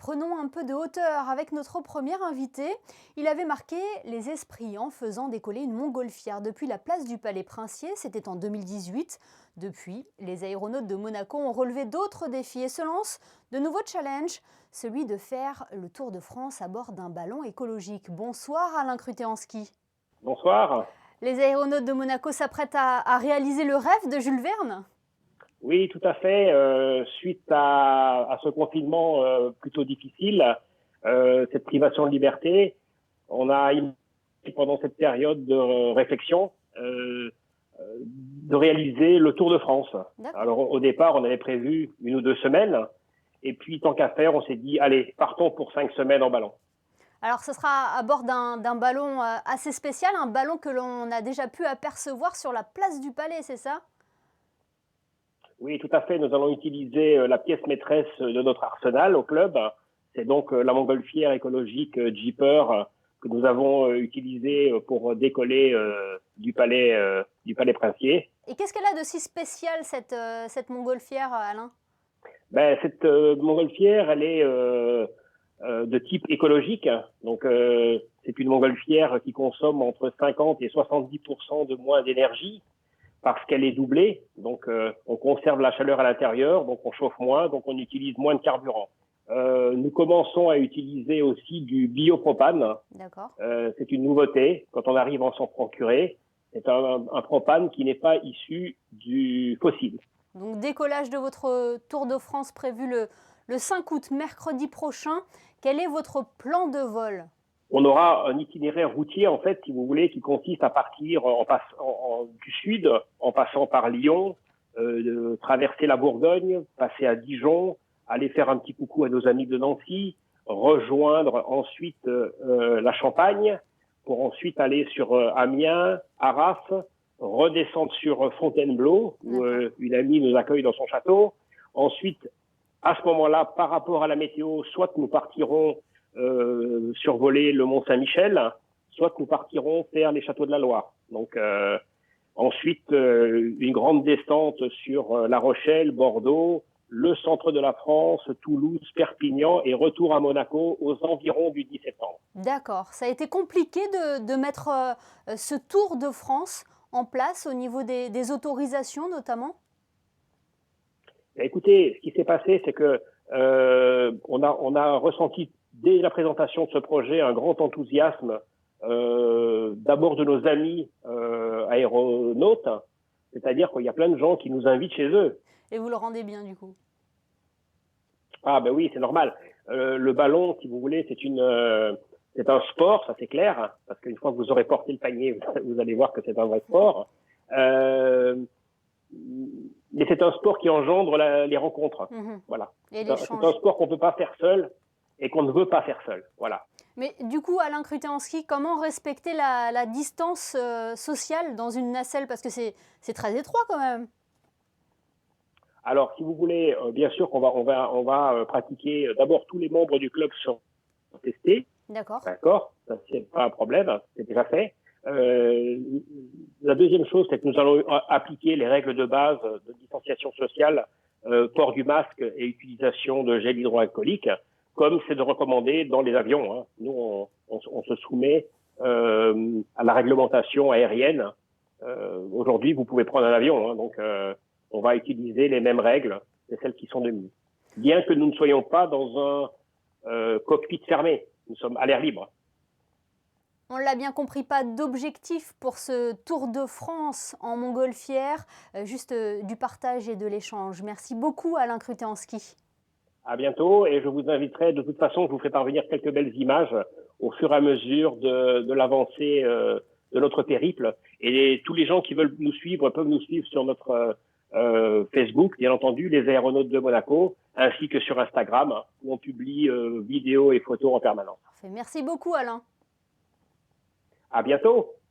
prenons un peu de hauteur avec notre premier invité. Il avait marqué les esprits en faisant décoller une montgolfière depuis la place du Palais Princier, c'était en 2018. Depuis, les aéronautes de Monaco ont relevé d'autres défis et se lancent de nouveaux challenges, celui de faire le Tour de France à bord d'un ballon écologique. Bonsoir Alain Krutéanski. Bonsoir. Les aéronautes de Monaco s'apprêtent à réaliser le rêve de Jules Verne. Oui, tout à fait. Suite à ce confinement plutôt difficile, cette privation de liberté, on a pendant cette période de réflexion de réaliser le Tour de France. Alors au départ, on avait prévu 1 ou 2 semaines, et puis tant qu'à faire, on s'est dit allez, partons pour 5 semaines en ballon. Alors ce sera à bord d'un ballon assez spécial, un ballon que l'on a déjà pu apercevoir sur la place du Palais, c'est ça? Oui, tout à fait. Nous allons utiliser la pièce maîtresse de notre arsenal au club. C'est donc la montgolfière écologique Jeeper que nous avons utilisée pour décoller du palais Princier. Et qu'est-ce qu'elle a de si spécial cette montgolfière, Alain? Cette montgolfière, elle est de type écologique. Donc, c'est une montgolfière qui consomme entre 50 et 70% de moins d'énergie parce qu'elle est doublée. Donc, on conserve la chaleur à l'intérieur, donc on chauffe moins, donc on utilise moins de carburant. Nous commençons à utiliser aussi du biopropane. D'accord. C'est une nouveauté quand on arrive à s'en procurer. C'est un propane qui n'est pas issu du fossile. Donc décollage de votre Tour de France prévu le 5 août, mercredi prochain. Quel est votre plan de vol? On aura un itinéraire routier, en fait, si vous voulez, qui consiste à partir du sud, en passant par Lyon, traverser la Bourgogne, passer à Dijon, aller faire un petit coucou à nos amis de Nancy, rejoindre ensuite la Champagne, pour ensuite aller sur Amiens, Arras, redescendre sur Fontainebleau, où une amie nous accueille dans son château. Ensuite, à ce moment-là, par rapport à la météo, soit nous partirons survoler le Mont Saint-Michel, soit nous partirons faire les châteaux de la Loire. Donc ensuite, une grande descente sur La Rochelle, Bordeaux, le centre de la France, Toulouse, Perpignan et retour à Monaco aux environs du 10 septembre. D'accord. Ça a été compliqué de mettre ce Tour de France en place au niveau des autorisations notamment? Écoutez, ce qui s'est passé, c'est que on a ressenti dès la présentation de ce projet un grand enthousiasme, d'abord de nos amis aéronautes, c'est-à-dire qu'il y a plein de gens qui nous invitent chez eux. Et vous le rendez bien du coup? Ah ben oui, c'est normal. Le ballon, si vous voulez, c'est un sport, ça c'est clair, hein, parce qu'une fois que vous aurez porté le panier, vous allez voir que c'est un vrai sport. Mais c'est un sport qui engendre les rencontres. Voilà. C'est un sport qu'on ne peut pas faire seul et qu'on ne veut pas faire seul. Voilà. Mais du coup, Alain Krutéanski, comment respecter la distance sociale dans une nacelle? Parce que c'est très étroit quand même. Alors, si vous voulez, bien sûr on va pratiquer. D'abord, tous les membres du club sont testés. D'accord. D'accord. Ça, c'est pas un problème. C'est déjà fait. La deuxième chose, c'est que nous allons appliquer les règles de base de distanciation sociale, port du masque et utilisation de gel hydroalcoolique, comme c'est de recommander dans les avions. Hein. Nous, on se soumet à la réglementation aérienne. Aujourd'hui, vous pouvez prendre un avion, hein, donc on va utiliser les mêmes règles, c'est celles qui sont de mise. Bien que nous ne soyons pas dans un cockpit fermé, nous sommes à l'air libre. On l'a bien compris, pas d'objectif pour ce Tour de France en montgolfière, juste du partage et de l'échange. Merci beaucoup Alain Krutéanski. À bientôt, et je vous inviterai, de toute façon, je vous ferai parvenir quelques belles images au fur et à mesure de l'avancée de notre périple. Et tous les gens qui veulent nous suivre peuvent nous suivre sur notre Facebook, bien entendu, les aéronautes de Monaco, ainsi que sur Instagram, où on publie vidéos et photos en permanence. Parfait. Merci beaucoup Alain. À bientôt.